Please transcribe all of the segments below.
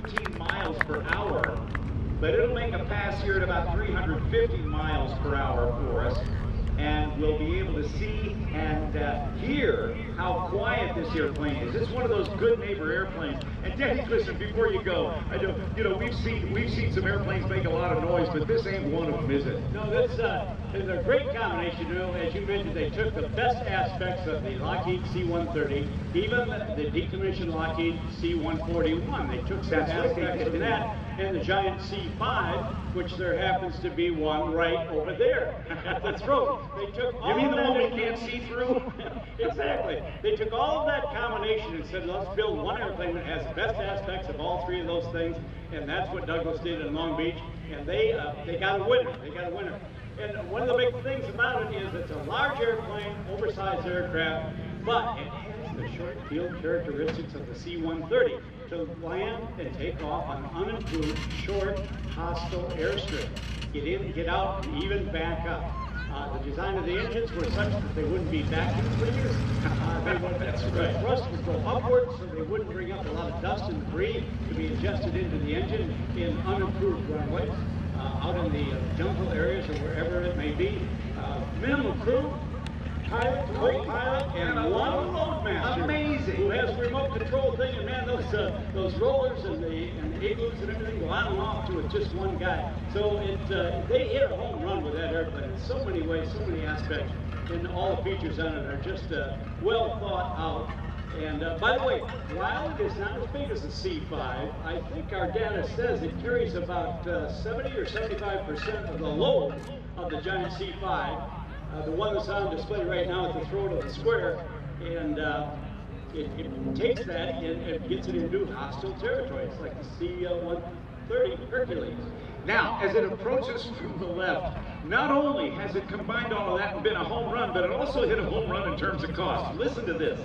13 miles per hour, but it'll make a pass here at about 350 miles per hour for us, and we'll be able to see and hear how quiet this airplane is. It's one of those good neighbor airplanes. And Danny, listen, before you go, I know, you know, we've seen some airplanes make a lot of noise, but this ain't one of them, is it? No, this is a great combination. You know, as you mentioned, they took the best aspects of the Lockheed C-130, even the decommissioned Lockheed C-141. They took some aspects of that, and the giant C-5, which there happens to be one right over there at the throat. They took all You mean the that one we can't see through? Exactly. They took all of that combination and said, let's build one airplane that has the best aspects of all three of those things, and that's what Douglas did in Long Beach, and they got a winner. They got a winner. And one of the big things about it is it's a large airplane, oversized aircraft, but it has the short field characteristics of the C-130 to land and take off on unimproved, short, hostile airstrip. Get in, get out, and even back up. The design of the engines were such that they wouldn't be vacuum cleaners. The thrust would go upwards, so they wouldn't bring up a lot of dust and debris to be ingested into the engine in unimproved runways, out in the jungle areas or wherever it may be. Minimum crew, pilot, co-pilot, and one loadmaster. Amazing. Who has a remote control thing, and man, those rollers and the igloos and everything go on and off to with just one guy. So they hit a home run with that airplane in so many ways, so many aspects, and all the features on it are just well thought out. And by the way, while it is not as big as the C-5, I think our data says it carries about 70 or 75% of the load of the giant C-5. The one that's on display right now at the throat of the square, and it takes that and it gets it into hostile territories, like the C-130 Hercules. Now, as it approaches from the left, not only has it combined all of that and been a home run, but it also hit a home run in terms of cost. Listen to this.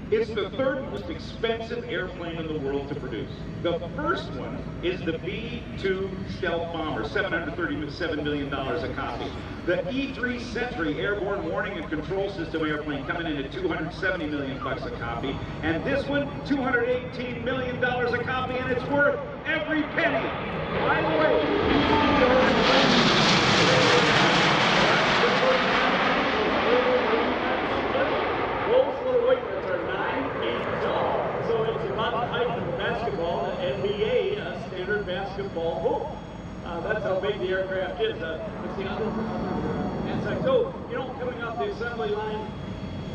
It's the third most expensive airplane in the world to produce. The first one is the B-2 stealth bomber, $737 million a copy. The E-3 Sentry airborne warning and control system airplane coming in at $270 million a copy. And this one, $218 million a copy, and it's worth every penny. By the way, basketball hoop. That's how big the aircraft is. It's the other aspect. So, you know, coming off the assembly line,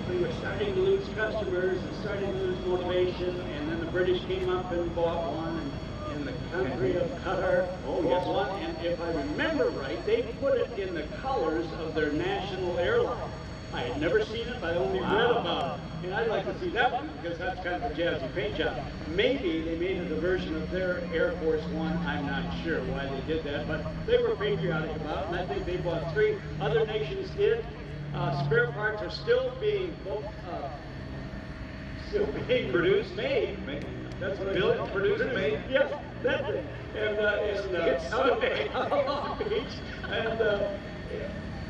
we were starting to lose customers and starting to lose motivation, and then the British came up and bought one, and in the country of Qatar, bought one, and if I remember right, they put it in the colors of their national airline. I had never seen it, I only read about it. And I'd like to see that one because that's kind of a jazzy paint job. Maybe they made it a version of their Air Force One. I'm not sure why they did that, but they were patriotic about it, and I think they bought 3. Other nations did. Spare parts are still being produced, made. That's what built, produced, made. Yes, that thing. And it's Sunday. Long Beach.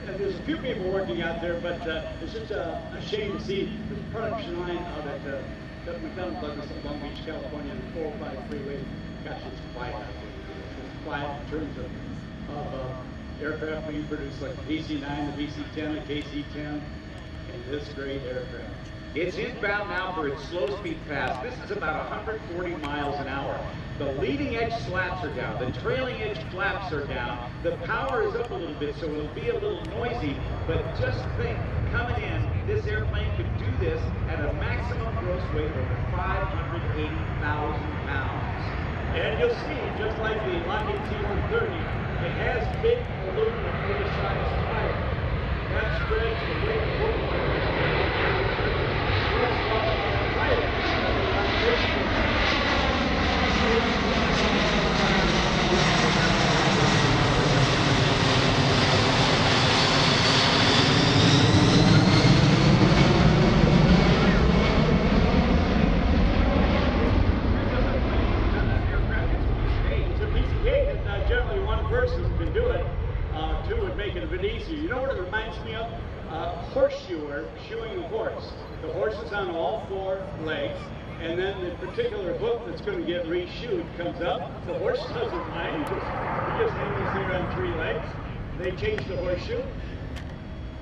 And there's a few people working out there, but it's just a shame to see the production line out at McDonald Douglas at Long Beach, California, and the 405 freeway. Gosh, it's quiet out there. It's quiet in terms of aircraft being produced, like the DC-9, the DC-10, the KC-10, and this great aircraft. It's inbound now for its slow speed pass. This is about 140 miles an hour. The leading edge slats are down. The trailing edge flaps are down. The power is up a little bit, so it'll be a little noisy. But just think, coming in, this airplane could do this at a maximum gross weight of over 580,000 pounds. And you'll see, just like the Lockheed C-130, it has big aluminum oversized tires. That spreads the weight forward. You know what it reminds me of? Horseshoer shoeing a horse. The horse is on all 4 legs, and then the particular hook that's going to get reshoot comes up. The horse doesn't mind, he just hangs there on 3 legs. They change the horseshoe.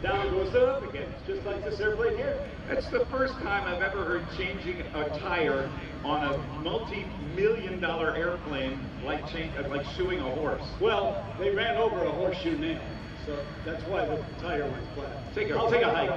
Down goes the hook again, just like this airplane here. That's the first time I've ever heard changing a tire on a multi-million-dollar airplane like shoeing a horse. Well, they ran over a horseshoe nail, so that's why the tire went flat. Take a hike.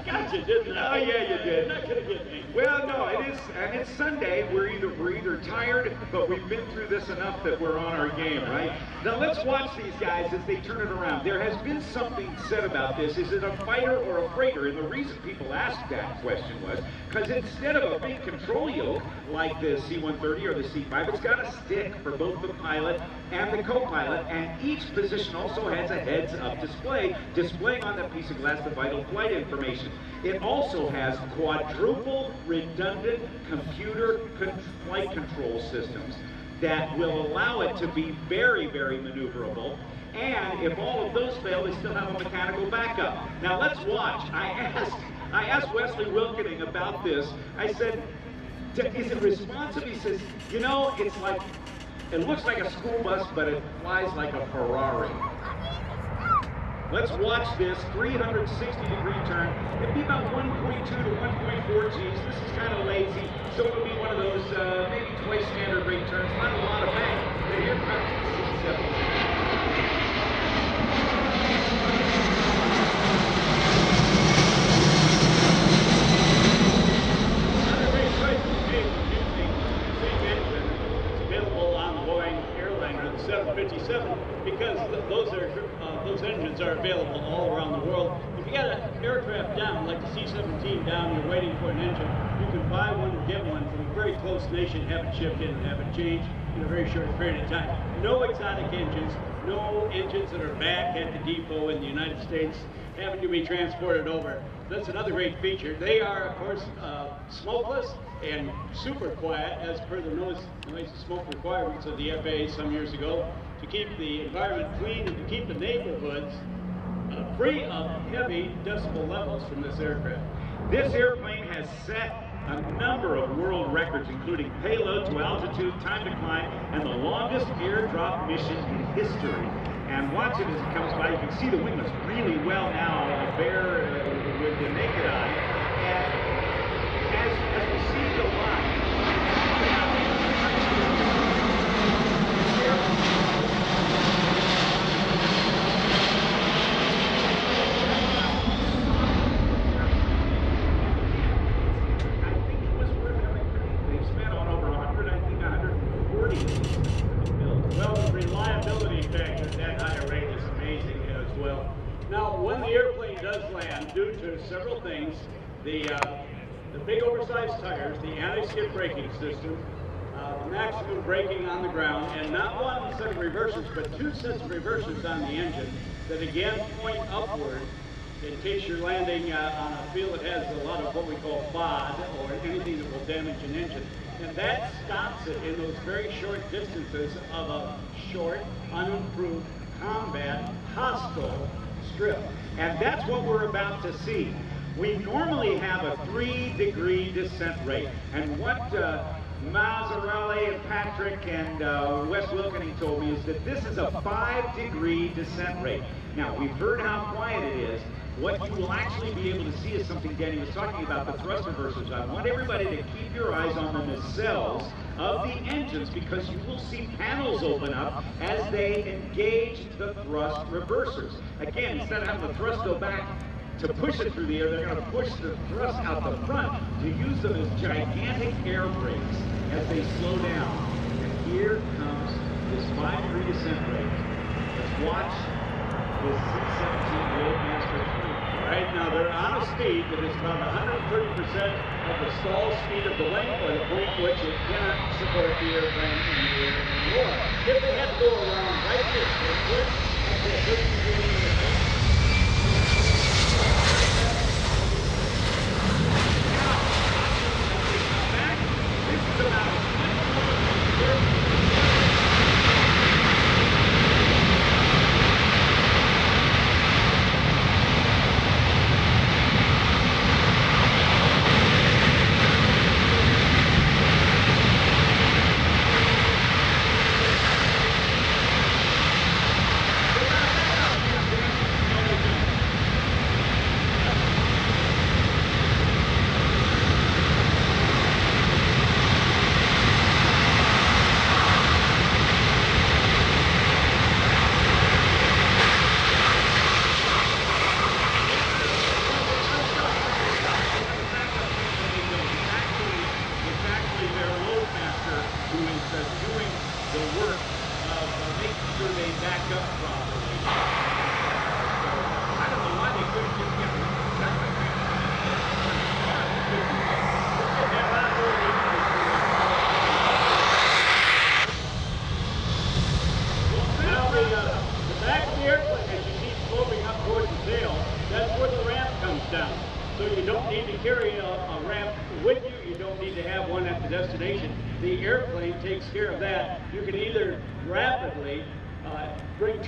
Gotcha, didn't I? Oh yeah, you did. You're not gonna get me. Well, no, it is, and it's Sunday. We're either tired, but we've been through this enough that we're on our game, right? Now let's watch these guys as they turn it around. There has been something said about this. Is it a fighter or a freighter? And the reason people asked that question was because instead of a big control yoke like the C-130 or the C-5, it's got a stick for both the pilot and the co-pilot, and each position also has a heads-up display displaying on that piece of glass the vital flight information. It also has quadruple redundant computer flight control systems that will allow it to be very, very maneuverable. And if all of those fail, they still have a mechanical backup. Now let's watch. I asked Wesley Wilkening about this. I said, is it responsive? He says, you know, it looks like a school bus, but it flies like a Ferrari. Let's watch this 360-degree turn. It'll be about 1.2 to 1.4 Gs. This is kind of lazy, so it'll be one of those maybe twice standard rate turns. Not a lot of bank, but here comes the C-17. Because those engines are available all around the world. If you got an aircraft down, like the C-17 down, you're waiting for an engine, you can buy one or get one from a very close nation, have it shipped in and have it changed in a very short period of time. No exotic engines, no engines that are back at the depot in the United States having to be transported over. That's another great feature. They are, of course, smokeless and super quiet as per the noise and smoke requirements of the FAA some years ago, to keep the environment clean and to keep the neighborhoods free of heavy decibel levels from this aircraft. This airplane has set a number of world records, including payload to altitude, time to climb, and the longest airdrop mission in history. And watch it as it comes by. You can see the winglets really well now, bare with the naked eye. And as we see the line, several things. The big oversized tires, the anti-skid braking system, the maximum braking on the ground, and not one set of reversers, but 2 sets of reversers on the engine that again point upward in case you're landing on a field that has a lot of what we call FOD, or anything that will damage an engine. And that stops it in those very short distances of a short, unimproved, combat, hostile strip. And that's what we're about to see. We normally have a 3-degree descent rate. And what Mazzarelli and Patrick and Wes Wilkening told me is that this is a 5-degree descent rate. Now, we've heard how quiet it is. What you will actually be able to see is something Danny was talking about, the thrust reversers. I want everybody to keep your eyes on the nacelles of the engines, because you will see panels open up as they engage the thrust reversers. Again, instead of having the thrust go back to push it through the air, they're going to push the thrust out the front to use them as gigantic air brakes as they slow down. And here comes this 5-degree descent rate. Let's watch this C-17 Globemaster III. Right now, they're on a speed that is about 130% of the stall speed of the wing, or the point at which it cannot support the airplane in the air anymore. If they had to go around right this, they could up to a 30-degree this is about the work of making sure they back up properly. So, I don't know why they couldn't just get rid of that. Now the back of the airplane, as you keep sloping up towards the tail, that's where the ramp comes down. So you don't need to carry a ramp with you. You don't need to have one at the destination. The airplane takes care of that. You can either rapidly bring